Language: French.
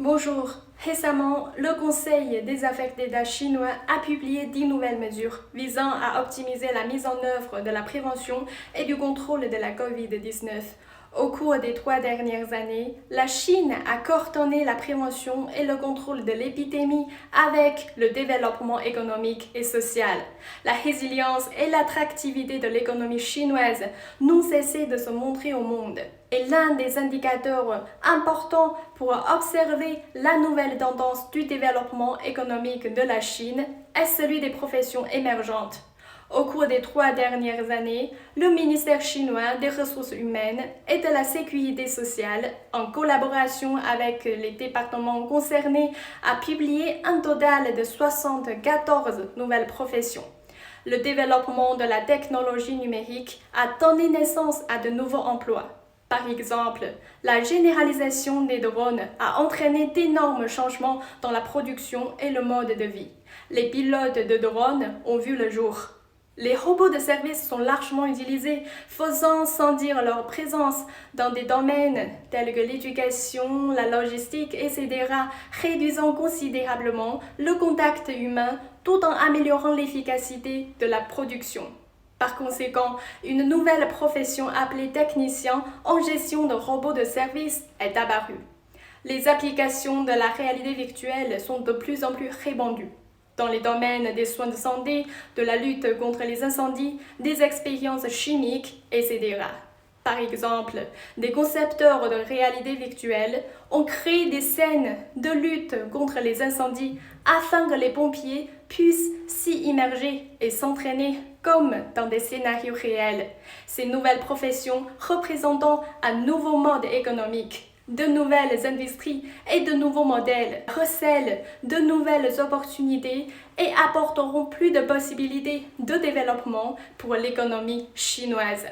Bonjour. Récemment, le Conseil des affaires d'État chinois a publié 10 nouvelles mesures visant à optimiser la mise en œuvre de la prévention et du contrôle de la COVID-19. Au cours des 3 dernières années, la Chine a coordonné la prévention et le contrôle de l'épidémie avec le développement économique et social. La résilience et l'attractivité de l'économie chinoise n'ont cessé de se montrer au monde. Et l'un des indicateurs importants pour observer la nouvelle tendance du développement économique de la Chine est celui des professions émergentes. Au cours des 3 dernières années, le ministère chinois des Ressources humaines et de la Sécurité sociale, en collaboration avec les départements concernés, a publié un total de 74 nouvelles professions. Le développement de la technologie numérique a donné naissance à de nouveaux emplois. Par exemple, la généralisation des drones a entraîné d'énormes changements dans la production et le mode de vie. Les pilotes de drones ont vu le jour. Les robots de service sont largement utilisés, faisant sentir leur présence dans des domaines tels que l'éducation, la logistique, etc., réduisant considérablement le contact humain tout en améliorant l'efficacité de la production. Par conséquent, une nouvelle profession appelée technicien en gestion de robots de service est apparue. Les applications de la réalité virtuelle sont de plus en plus répandues dans les domaines des soins de santé, de la lutte contre les incendies, des expériences chimiques, etc. Par exemple, des concepteurs de réalité virtuelle ont créé des scènes de lutte contre les incendies afin que les pompiers puissent s'y immerger et s'entraîner comme dans des scénarios réels. Ces nouvelles professions représentant un nouveau mode économique, de nouvelles industries et de nouveaux modèles recèlent de nouvelles opportunités et apporteront plus de possibilités de développement pour l'économie chinoise.